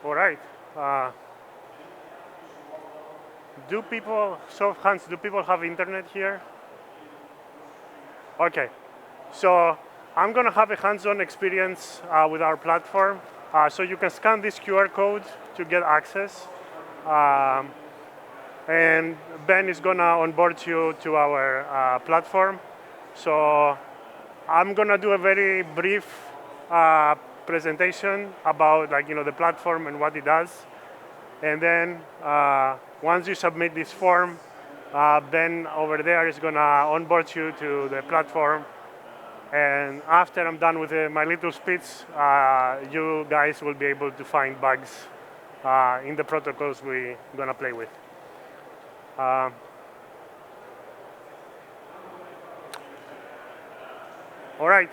All right. Uh, do people, show of hands, do people have internet here? Okay. So I'm going to have a hands-on experience with our platform. So you can scan this QR code to get access. Um, and Ben is going to onboard you to our platform. So I'm going to do a very brief uh, presentation about the platform and what it does. And then once you submit this form, Ben over there is going to onboard you to the platform. And after I'm done with my little speech, you guys will be able to find bugs in the protocols we're going to play with. All right.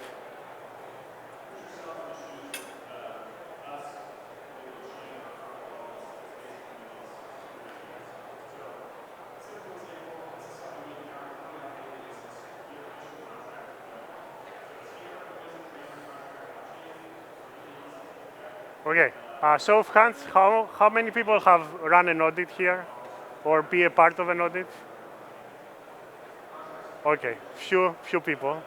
Okay. Show of hands, how many people have run an audit here or be a part of an audit? Okay, few people.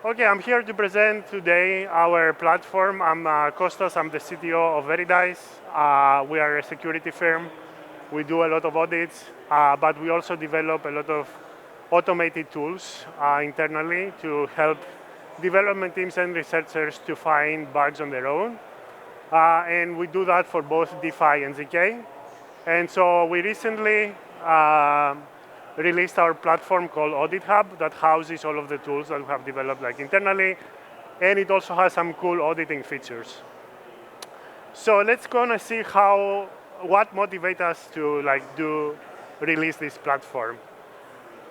Okay, I'm here to present today our platform. I'm Kostas, I'm the CTO of Veridise. We are a security firm. We do a lot of audits, but we also develop a lot of automated tools internally to help development teams and researchers to find bugs on their own. And we do that for both DeFi and ZK. And so we recently released our platform called AuditHub that houses all of the tools that we have developed internally. And it also has some cool auditing features. So let's go and see what motivates us to release this platform.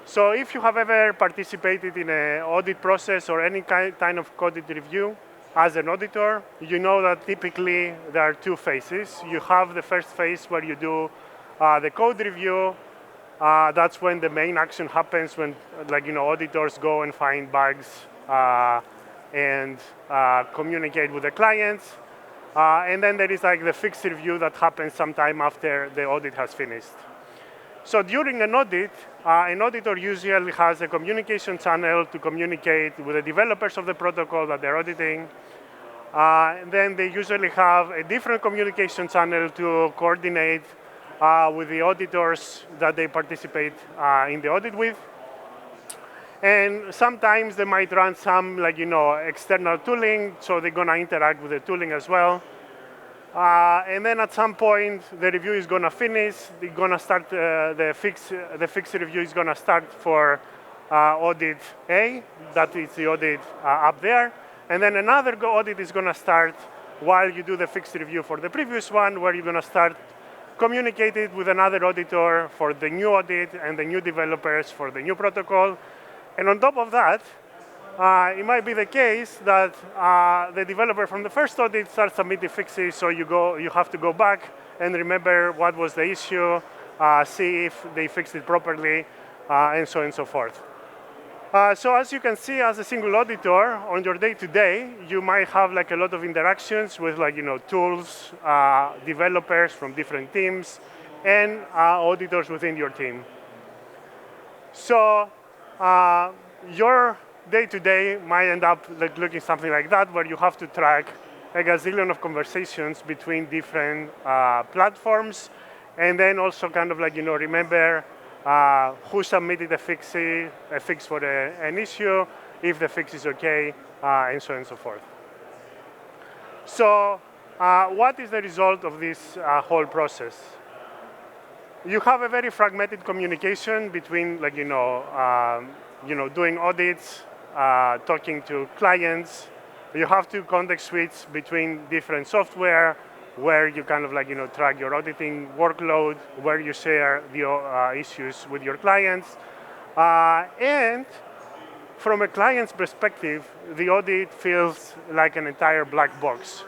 So if you have ever participated in an audit process or any kind of audit review, as an auditor, you know that typically there are two phases. You have the first phase where you do the code review. That's when the main action happens, when auditors go and find bugs and communicate with the clients. And then there is the fixed review that happens sometime after the audit has finished. So during an audit, an auditor usually has a communication channel to communicate with the developers of the protocol that they're auditing. And then they usually have a different communication channel to coordinate with the auditors that they participate in the audit with. And sometimes they might run some external tooling, so they're going to interact with the tooling as well. And then at some point, the review is going to finish. They're going to start the fixed review is going to start for audit A. That is the audit up there. And then another audit is going to start while you do the fixed review for the previous one, where you're going to start communicating with another auditor for the new audit and the new developers for the new protocol. And on top of that, it might be the case that the developer from the first audit starts submitting fixes, so you have to go back and remember what was the issue, see if they fixed it properly, and so on and so forth. So as you can see, as a single auditor, on your day-to-day, you might have a lot of interactions with tools, developers from different teams, and auditors within your team. So your day-to-day might end up looking something like that, where you have to track a gazillion of conversations between different platforms, and then also remember who submitted a fix for an issue, if the fix is okay, and so on and so forth. So what is the result of this whole process? You have a very fragmented communication between doing audits, talking to clients. You have to context switch between different software, where you track your auditing workload, where you share the issues with your clients. And from a client's perspective, the audit feels like an entire black box.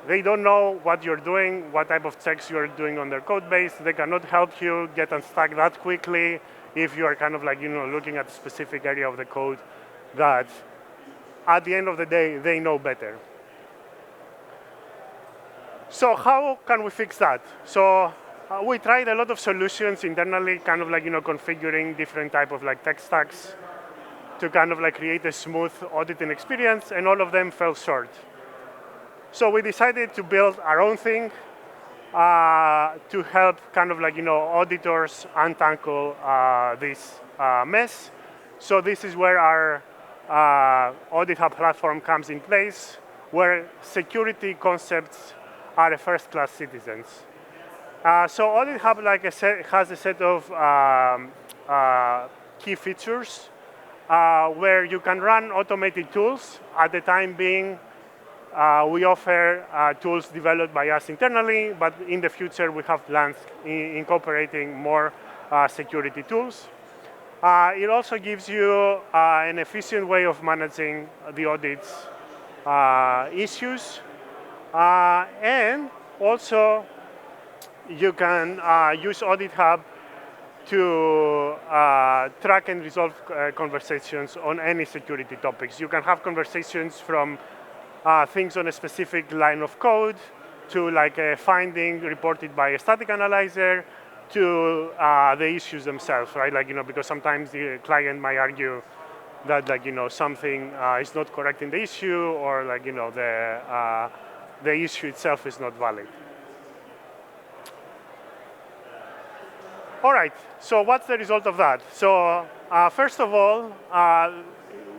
They don't know what you're doing, what type of checks you're doing on their code base. They cannot help you get unstuck that quickly if you are looking at a specific area of the code that at the end of the day, they know better. So how can we fix that? So we tried a lot of solutions internally, kind of like configuring different type of tech stacks to kind of create a smooth auditing experience, and all of them fell short. So we decided to build our own thing to help kind of auditors untangle this mess. So this is where our AuditHub platform comes in place, where security concepts are a first-class citizens. So AuditHub, like I said, has a set of key features where you can run automated tools. At the time being, we offer tools developed by us internally, but in the future we have plans incorporating more security tools. It also gives you an efficient way of managing the audits issues. And also, you can use AuditHub to track and resolve conversations on any security topics. You can have conversations from things on a specific line of code to a finding reported by a static analyzer to the issues themselves, right? Because sometimes the client might argue that something is not correct in the issue, or the issue itself is not valid. All right, so what's the result of that? So first of all,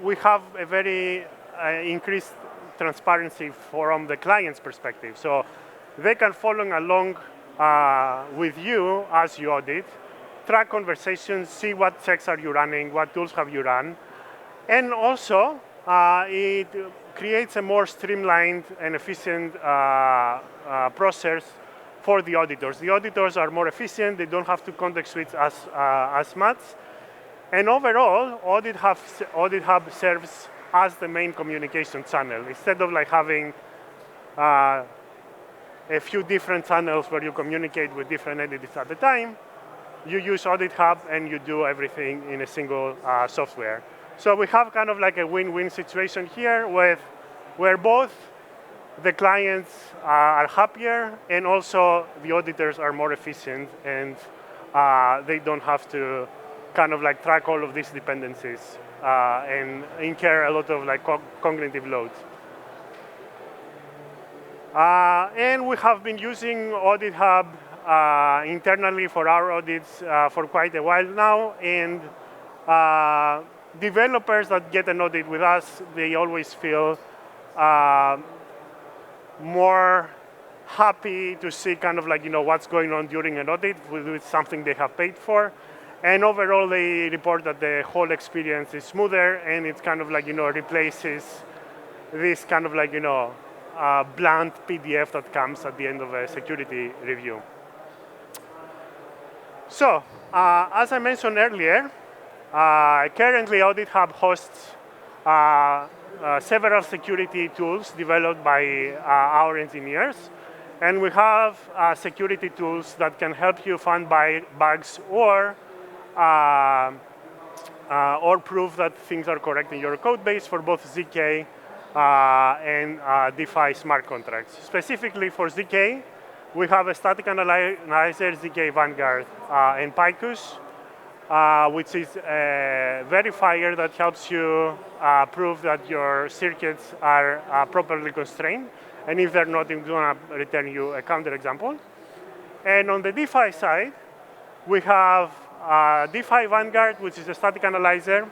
we have a very increased transparency from the client's perspective. So they can follow along with you as you audit, track conversations, see what checks are you running, what tools have you run, and also it creates a more streamlined and efficient process for the auditors. The auditors are more efficient, they don't have to context switch as much, and overall, AuditHub serves as the main communication channel. Instead of having a few different channels where you communicate with different entities at the time, you use AuditHub and you do everything in a single software. So we have kind of a win-win situation here where both the clients are happier and also the auditors are more efficient, and they don't have to kind of track all of these dependencies and incur a lot of cognitive load. And we have been using AuditHub internally for our audits for quite a while now, and developers that get an audit with us, they always feel more happy to see kind of what's going on during an audit with something they have paid for. And overall, they report that the whole experience is smoother, and it's kind of replaces this kind of blunt PDF that comes at the end of a security review. So, as I mentioned earlier, currently AuditHub hosts several security tools developed by our engineers, and we have security tools that can help you find bugs or prove that things are correct in your code base for both ZK and DeFi smart contracts. Specifically for ZK, we have a static analyzer, ZK Vanguard, and Picus, which is a verifier that helps you prove that your circuits are properly constrained. And if they're not, it's going to return you a counterexample. And on the DeFi side, we have DeFi Vanguard, which is a static analyzer,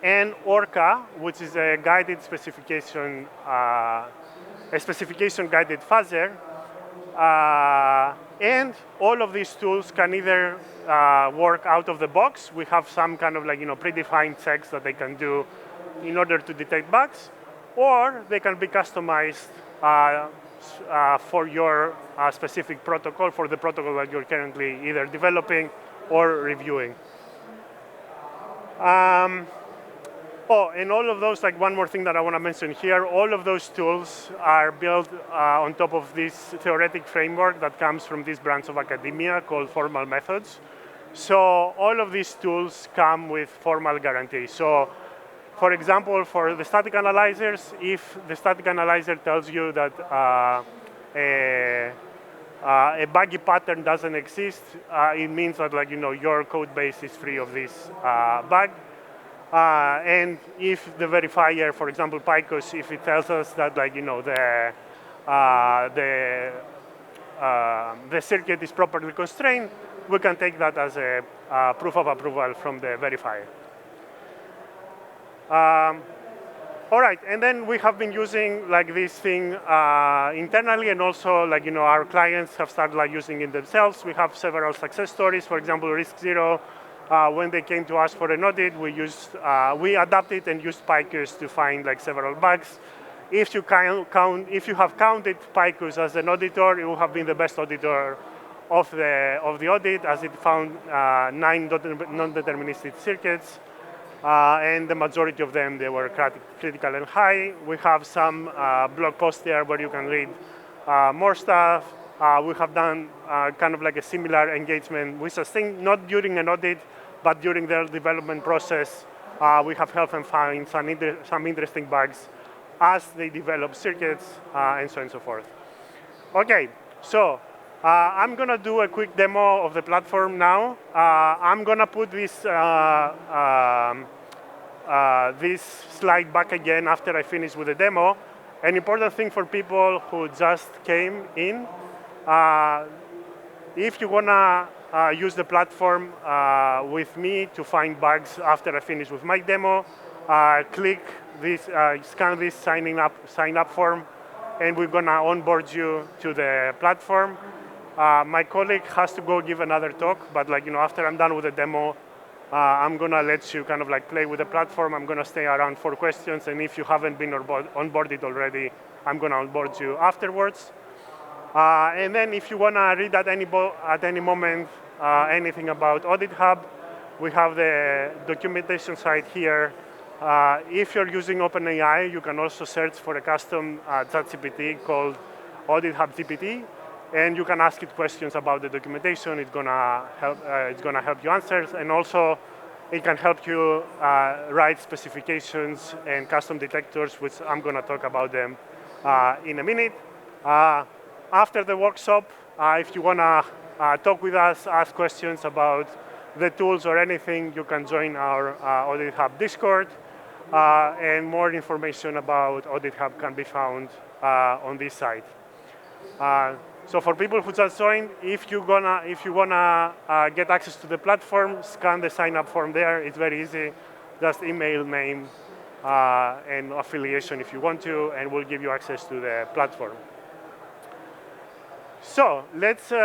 and Orca, which is a guided specification, guided fuzzer. And all of these tools can either work out of the box. We have some kind of predefined checks that they can do in order to detect bugs, or they can be customized for your specific protocol, for the protocol that you're currently either developing or reviewing. And all of those, one more thing that I want to mention here, all of those tools are built on top of this theoretic framework that comes from this branch of academia called formal methods. So all of these tools come with formal guarantees. So For example, for the static analyzers, if the static analyzer tells you that a buggy pattern doesn't exist, it means that your code base is free of this bug. And if the verifier, for example, Picos, if it tells us that the circuit is properly constrained, we can take that as a proof of approval from the verifier. All right, and then we have been using this thing internally, and also our clients have started using it themselves. We have several success stories. For example, RiskZero, when they came to us for an audit, we adapted and used Picos to find several bugs. If you have counted Picos as an auditor, it will have been the best auditor of the audit, as it found 9 non-deterministic circuits. And the majority of them, they were critical and high. We have some blog posts there where you can read more stuff. We have done kind of a similar engagement with Sustain, not during an audit, but during their development process. We have helped them find some interesting bugs as they develop circuits, and so on and so forth. Okay, so I'm going to do a quick demo of the platform now. I'm going to put this slide back again after I finish with the demo. An important thing for people who just came in, if you want to use the platform with me to find bugs after I finish with my demo, click this, scan this sign up form, and we're going to onboard you to the platform. My colleague has to go give another talk, but after I'm done with the demo, I'm going to let you kind of play with the platform. I'm going to stay around for questions, and if you haven't been onboarded already, I'm going to onboard you afterwards. And then if you want to read at any moment anything about AuditHub, we have the documentation site here. If you're using OpenAI, you can also search for a custom ChatGPT called AuditHub GPT, and you can ask it questions about the documentation. It's gonna help you answer, and also it can help you write specifications and custom detectors, which I'm gonna talk about them in a minute. After the workshop, if you wanna talk with us, ask questions about the tools or anything, you can join our AuditHub Discord, and more information about AuditHub can be found on this site. So for people who just joined, if you wanna get access to the platform, scan the sign up form there. It's very easy. Just email name and affiliation if you want to, and we'll give you access to the platform. So let's do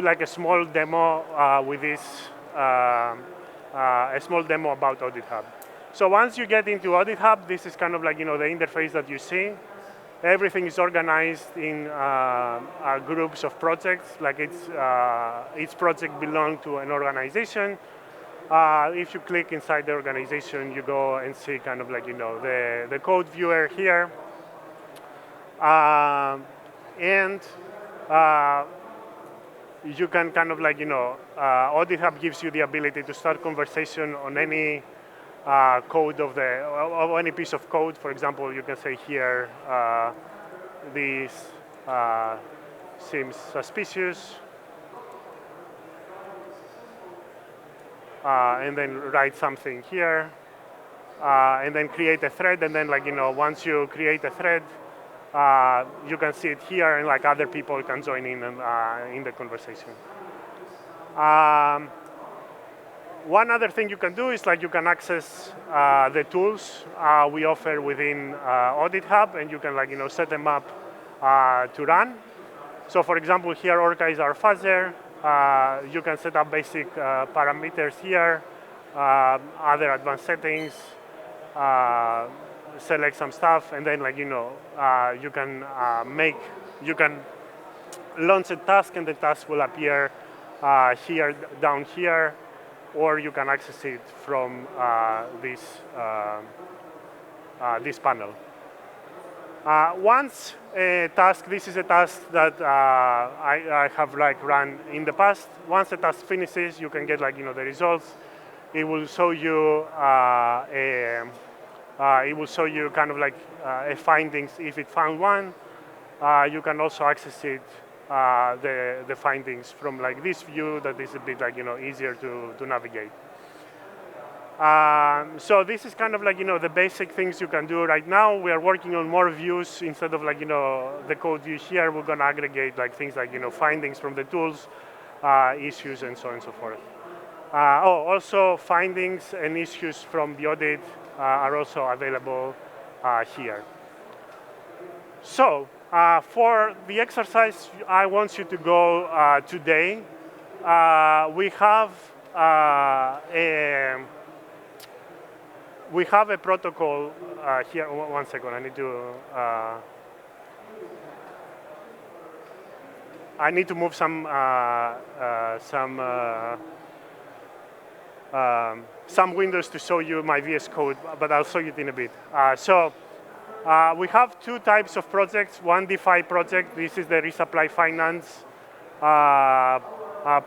a small demo with this, a small demo about AuditHub. So once you get into AuditHub, this is kind of the interface that you see. Everything is organized in groups of projects, each project belongs to an organization. If you click inside the organization, you go and see kind of the code viewer here. And you can kind of AuditHub gives you the ability to start conversation on any code of any piece of code. For example, you can say here, this seems suspicious, and then write something here, and then create a thread. And then once you create a thread, you can see it here, and other people can join in the conversation. One other thing you can do is you can access the tools we offer within AuditHub, and you can set them up to run. So for example, here Orca is our fuzzer. You can set up basic parameters here, other advanced settings, select some stuff, and then you can launch a task, and the task will appear here, down here, or you can access it from this panel. Once a task, this is a task that I have run in the past. Once a task finishes, you can get the results. it will show you kind of like a findings if it found one. You can also access it the findings from like this view that is a bit like easier to navigate. So this is kind of like the basic things you can do right now. We are working on more views instead of like the code view here. We're going to aggregate like things like findings from the tools, issues, and so on and so forth. Also findings and issues from the audit are also available here. So for the exercise I want you to go today, we have a protocol here. One second, I need to move some windows to show you my VS Code, but I'll show you it in a bit. We have two types of projects. One DeFi project. This is the resupply finance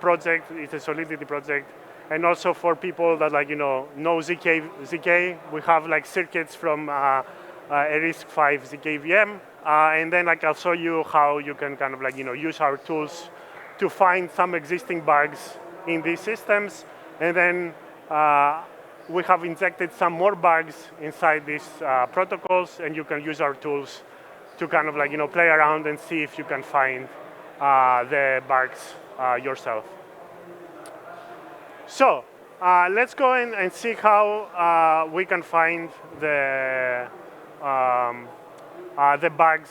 project. It's a Solidity project. And also for people that know ZK, we have like circuits from a RISC-V ZK VM. And then I'll show you how you can kind of use our tools to find some existing bugs in these systems. And then we have injected some more bugs inside these protocols, and you can use our tools to kind of play around and see if you can find the bugs yourself. So let's go in and see how we can find the bugs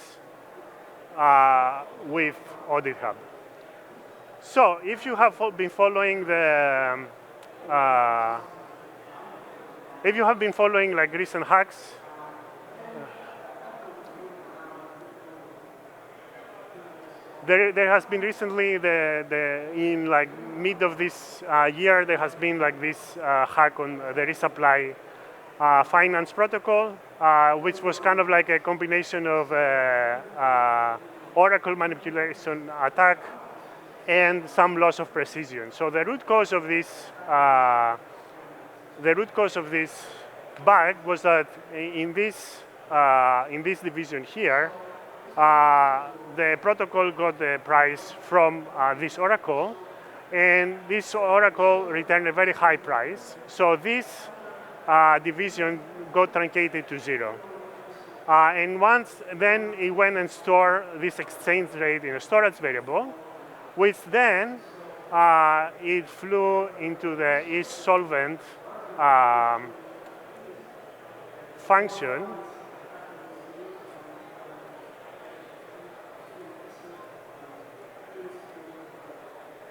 with AuditHub. So if you have been following like recent hacks, there has been recently in like mid of this year there has been like this hack on the resupply finance protocol, which was kind of like a combination of Oracle manipulation attack and some loss of precision. So the root cause of this bug was that in this division here, the protocol got the price from this Oracle, and this Oracle returned a very high price. So this division got truncated to 0. And then it went and stored this exchange rate in a storage variable, which then it flew into the isSolvent function.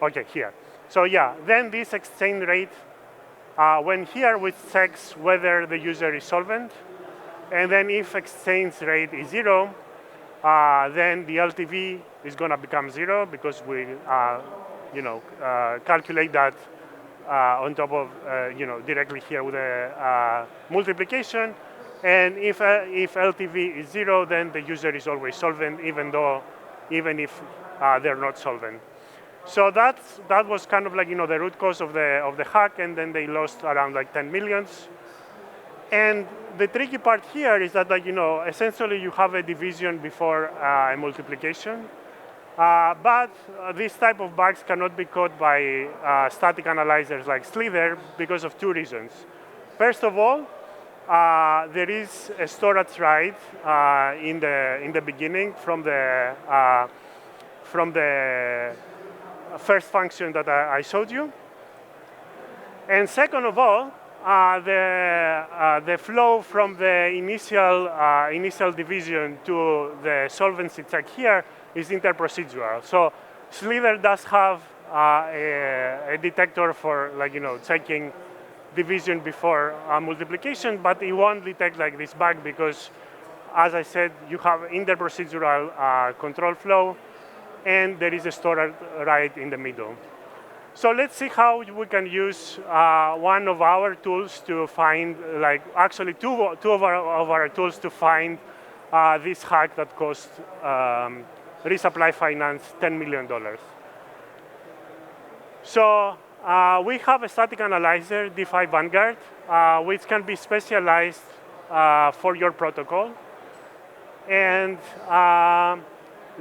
Okay, here. So yeah, then this exchange rate went here, which checks whether the user is solvent. And then if exchange rate is 0, then the LTV is going to become 0 because we calculate that on top of, directly here with a multiplication. And if LTV is 0, then the user is always solvent, even if they're not solvent. So that was kind of like the root cause of the hack, and then they lost around like 10 millions. And the tricky part here is that essentially you have a division before a multiplication, but this type of bugs cannot be caught by static analyzers like Slither because of two reasons. First of all, there is a storage write in the beginning from the first function that I showed you. And second of all, the flow from the initial division to the solvency check here is interprocedural. So Slither does have a detector for checking division before multiplication, but it won't detect like this bug because, as I said, you have interprocedural control flow, and there is a storage right in the middle. So let's see how we can use one of our tools to find, actually two of our tools to find this hack that cost Resupply Finance $10 million. So We have a static analyzer, DeFi Vanguard, which can be specialized for your protocol. And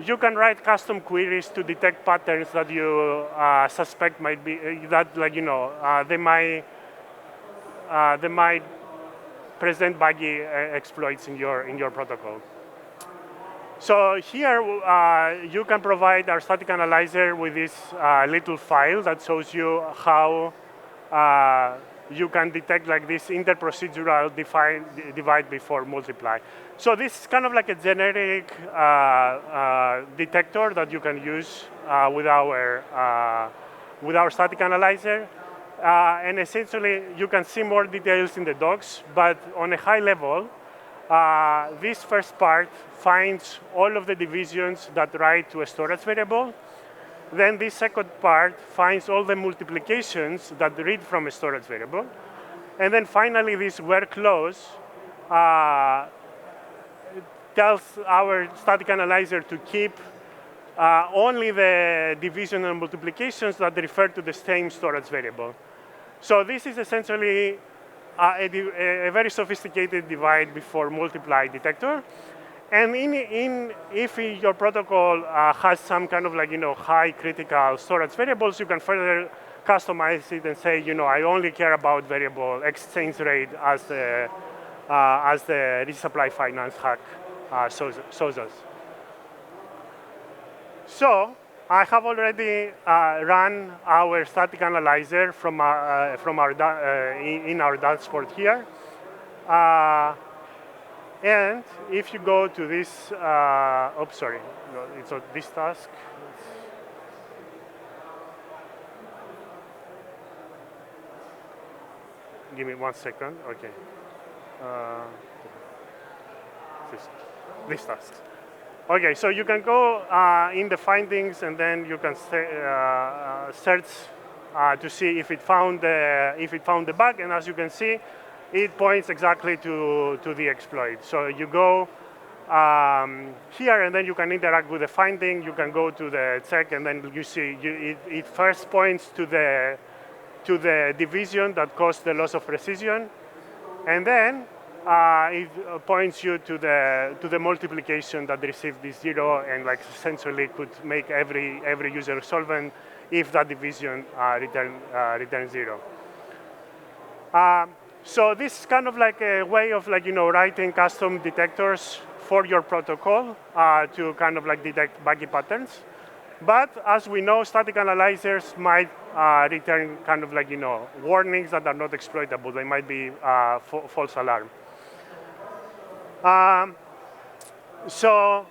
you can write custom queries to detect patterns that you suspect might be, they might present buggy exploits in your protocol. So here you can provide our static analyzer with this little file that shows you how you can detect like this interprocedural divide before multiply. So this is kind of like a generic detector that you can use with our static analyzer. And essentially, you can see more details in the docs, but on a high level, this first part finds all of the divisions that write to a storage variable. Then this second part finds all the multiplications that read from a storage variable. And then finally, this where clause tells our static analyzer to keep only the division and multiplications that refer to the same storage variable. So this is essentially a very sophisticated divide before multiply detector. And if your protocol has some kind of high critical storage variables, you can further customize it and say, I only care about variable exchange rate as the resupply finance hack shows us. So I have already run our static analyzer in our dashboard here. And if you go to this, it's this task. Give me 1 second, okay. This task. Okay, so you can go in the findings and then you can search to see if it found the bug, and as you can see, it points exactly to the exploit. So you go here and then you can interact with the finding. You can go to the check and then you see it first points to the division that caused the loss of precision, and then it points you to the multiplication that received this 0 and essentially could make every user solvent if that division returns 0. So this is kind of like a way of writing custom detectors for your protocol to kind of detect buggy patterns. But as we know, static analyzers might return kind of warnings that are not exploitable. They might be false alarm. So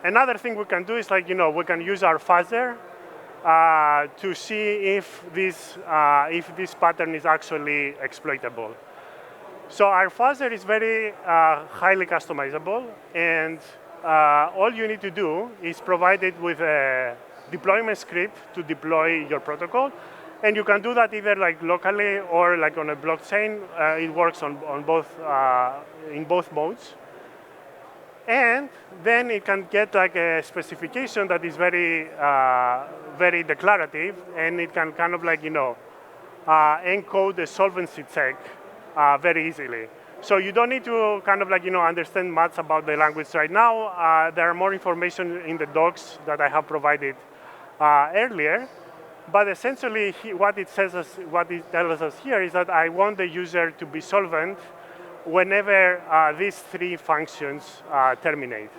another thing we can do is we can use our fuzzer to see if this pattern is actually exploitable. So our fuzzer is very highly customizable, and all you need to do is provide it with a deployment script to deploy your protocol. And you can do that either locally or on a blockchain. It works on both in both modes. And then it can get a specification that is very very declarative, and it can kind of encode the solvency check very easily. So you don't need to kind of understand much about the language right now. There are more information in the docs that I have provided earlier. But essentially, what it tells us here is that I want the user to be solvent whenever these 3 functions terminate.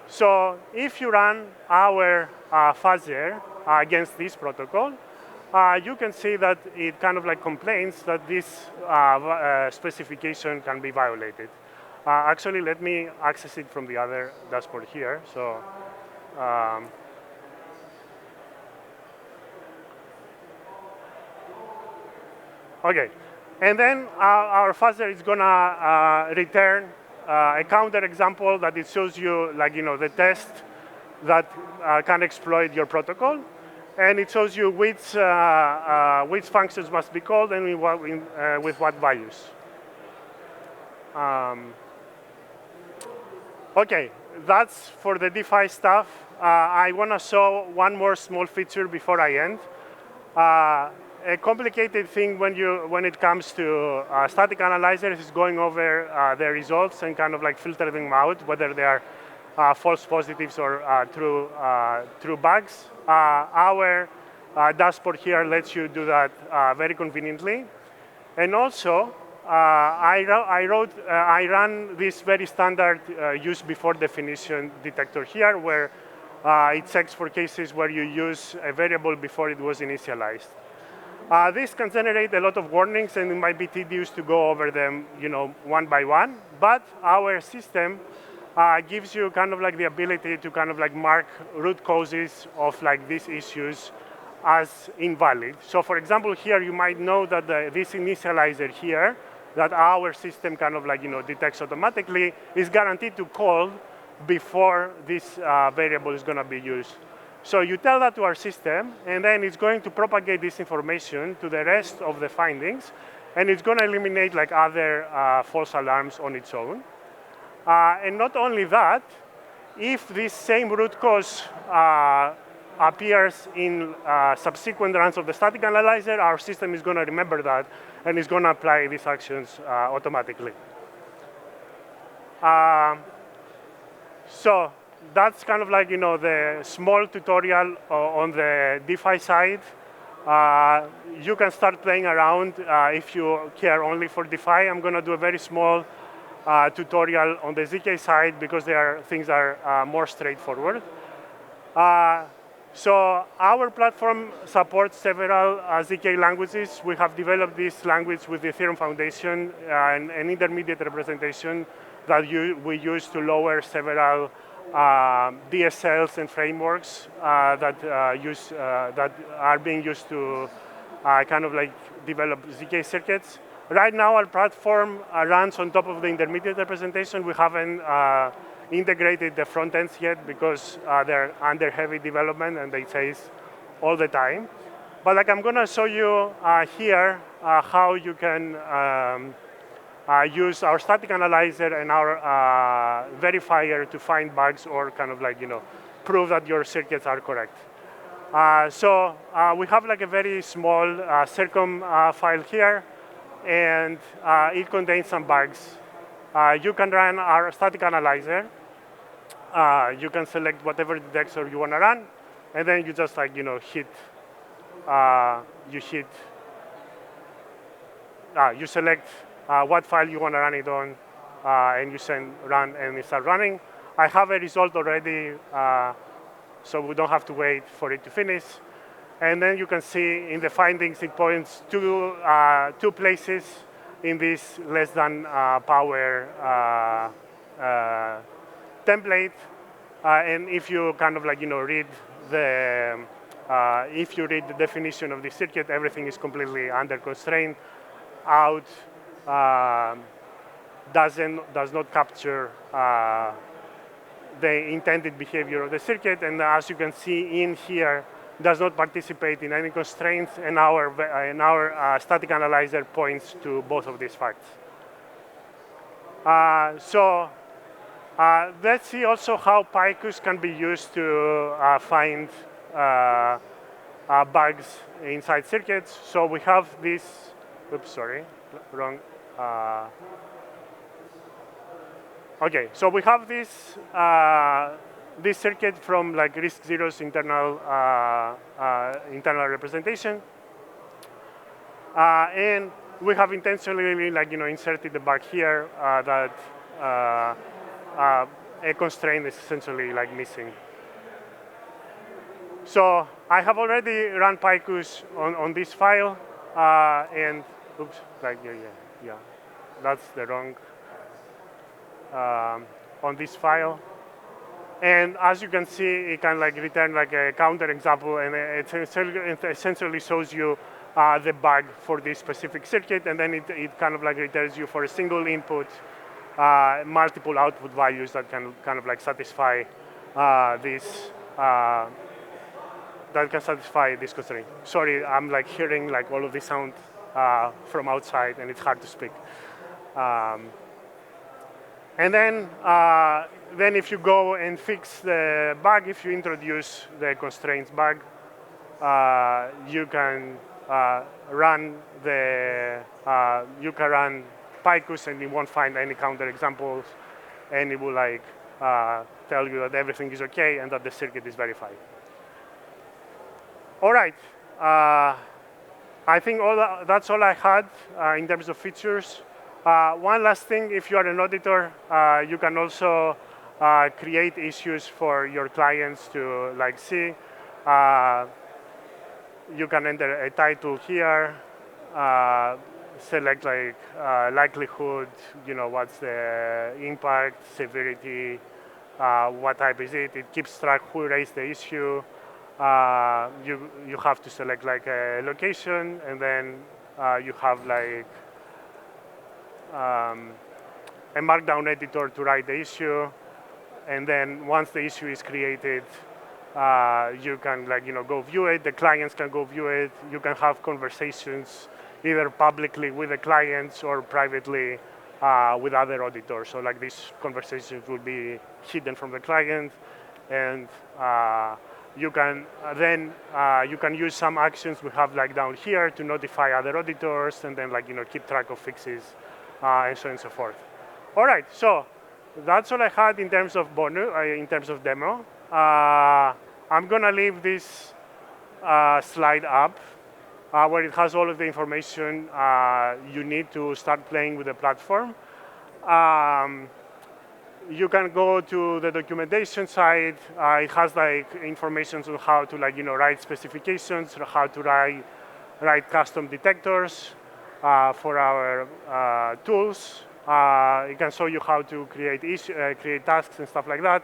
So if you run our fuzzer against this protocol, you can see that it kind of complains that this specification can be violated. Actually, let me access it from the other dashboard here. So. Okay, and then our fuzzer is gonna return a counter example that it shows you the test that can exploit your protocol, and it shows you which functions must be called and with what values. Okay, that's for the DeFi stuff. I want to show one more small feature before I end. A complicated thing when it comes to static analyzers is going over the results and kind of like filtering them out, whether they are false positives or true bugs. Our dashboard here lets you do that very conveniently. And also, I ran this very standard use before definition detector here, where it checks for cases where you use a variable before it was initialized. This can generate a lot of warnings, and it might be tedious to go over them, one by one. But our system gives you kind of like the ability to kind of like mark root causes of like these issues as invalid. So for example, here you might know that this initializer here that our system kind of like detects automatically is guaranteed to call before this variable is going to be used. So you tell that to our system, and then it's going to propagate this information to the rest of the findings, and it's going to eliminate like other false alarms on its own. And not only that, if this same root cause appears in subsequent runs of the static analyzer, our system is going to remember that, and it's going to apply these actions automatically. So that's kind of like the small tutorial on the DeFi side. You can start playing around if you care only for DeFi. I'm going to do a very small tutorial on the ZK side because things are more straightforward. So our platform supports several ZK languages. We have developed this language with the Ethereum Foundation and an intermediate representation that we use to lower several DSLs and frameworks that are being used to kind of like develop ZK circuits. Right now, our platform runs on top of the intermediate representation. We haven't integrated the front ends yet because they're under heavy development and they chase all the time. But like I'm going to show you here how you can use our static analyzer and our verifier to find bugs or kind of like prove that your circuits are correct. So we have like a very small circum file here, and it contains some bugs. You can run our static analyzer. You can select whatever detector you want to run, and then you just like you select what file you want to run it on, and you run, and it starts running. I have a result already, so we don't have to wait for it to finish. And then you can see in the findings, it points to two places in this less than power template. And if you kind of like read the definition of the circuit, everything is completely under constraint. Out does not capture the intended behavior of the circuit, and as you can see in here, does not participate in any constraints, and our static analyzer points to both of these facts. So let's see also how Picus can be used to find bugs inside circuits. So we have this. Oops, sorry, wrong. Okay, so we have this circuit from like RISC-Zero's internal representation, and we have intentionally like inserted the bug here that a constraint is essentially like missing. So I have already run Picus on this file, and oops, like yeah, that's the wrong on this file. And as you can see, it can like return like a counter example, and it essentially shows you the bug for this specific circuit, and then it kind of like returns you for a single input multiple output values that can kind of like satisfy this constraint. Sorry, I'm like hearing like all of this sound from outside, and it's hard to speak. And then if you go and fix the bug, if you introduce the constraints bug, you can run Picus and you won't find any counter examples, and it will tell you that everything is okay and that the circuit is verified. All right. I think that's all I had in terms of features. One last thing, if you are an auditor, you can also create issues for your clients to see. You can enter a title here, select likelihood, what's the impact, severity, what type is it. It keeps track who raised the issue. You have to select a location, and then you have a markdown editor to write the issue, and then once the issue is created, you can go view it. The clients can go view it. You can have conversations either publicly with the clients or privately with other auditors. So these conversations will be hidden from the client, and you can you can use some actions we have down here to notify other auditors, and then keep track of fixes and so on and so forth. All right, so that's all I had in terms of in terms of demo. I'm gonna leave this slide up where it has all of the information you need to start playing with the platform. You can go to the documentation side. It has information on how to write specifications, how to write custom detectors for our tools. It can show you how to create tasks and stuff like that.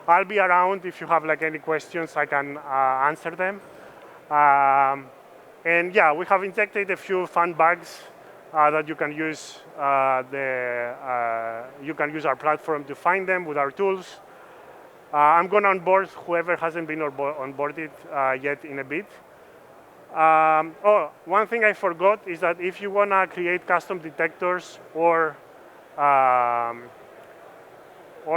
I'll be around if you have any questions. I can answer them. And yeah, we have injected a few fun bugs that you can use. You can use our platform to find them with our tools. I'm going to onboard whoever hasn't been onboarded yet in a bit. One thing I forgot is that if you want to create custom detectors or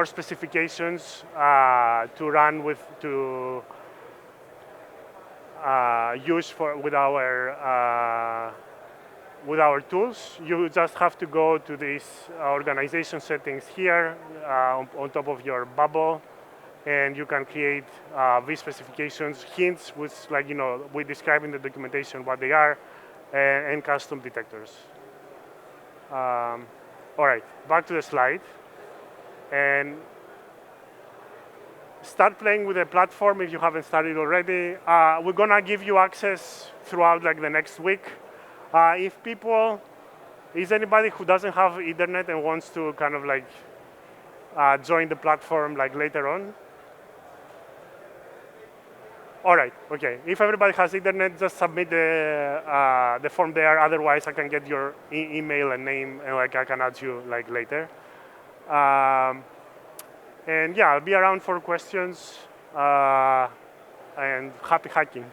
specifications to run use with our tools, you just have to go to these organization settings here on top of your bubble, and you can create these specifications, hints, which we describe in the documentation what they are, and custom detectors. All right, back to the slide. And start playing with the platform if you haven't started already. We're gonna give you access throughout the next week. Is anybody who doesn't have Ethernet and wants to kind of join the platform later on? All right, okay. If everybody has Ethernet, just submit the form there. Otherwise, I can get your email and name, and I can add you later. And yeah, I'll be around for questions, and happy hacking.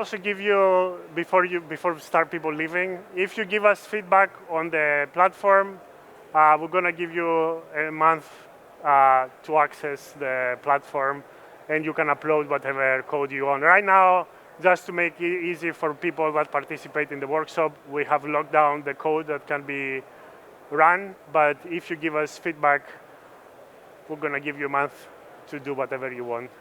Also give you, before start people leaving, if you give us feedback on the platform, we're gonna give you a month to access the platform, and you can upload whatever code you want. Right now, just to make it easy for people that participate in the workshop, we have locked down the code that can be run, but if you give us feedback, we're gonna give you a month to do whatever you want.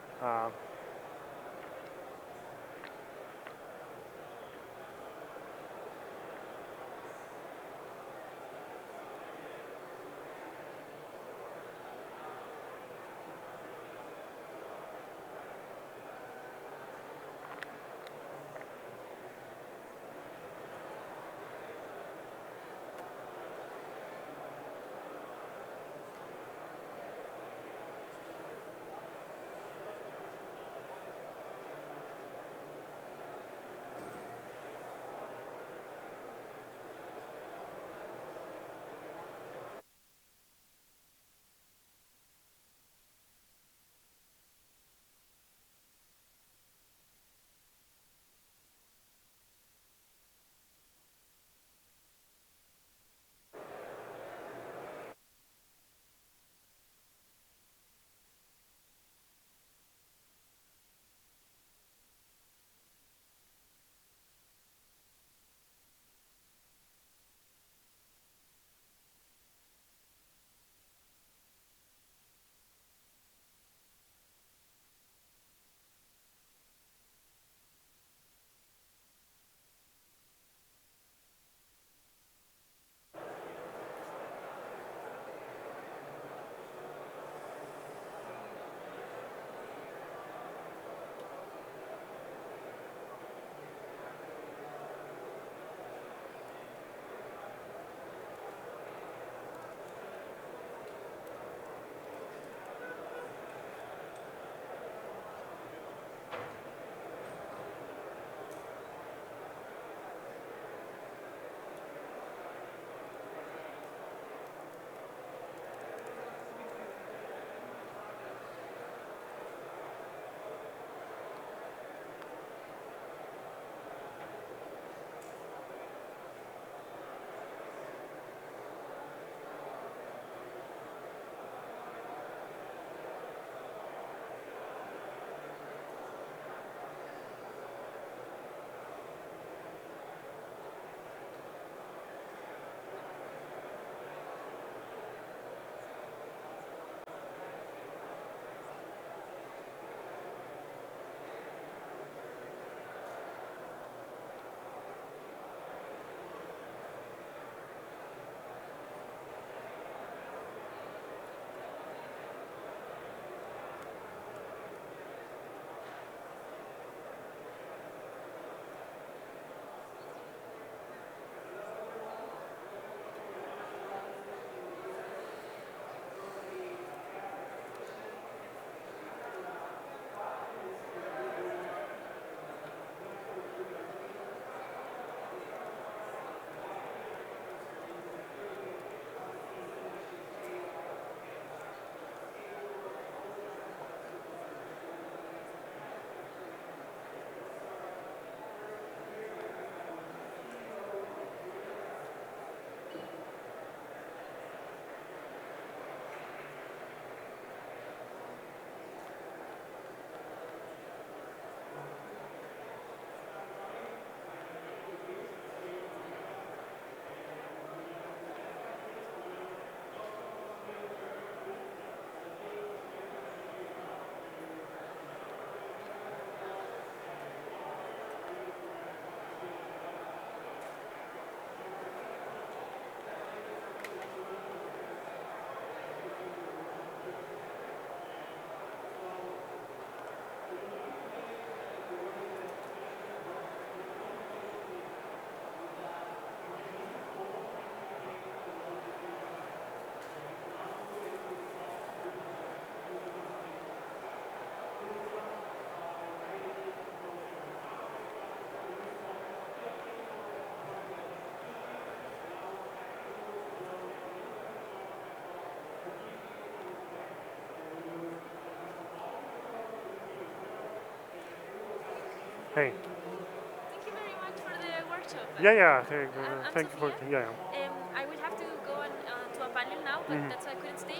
Hey. Thank you very much for the workshop. Yeah. I'm Thank you for Sofia. yeah. I will have to go on to a panel now, but that's why I couldn't stay.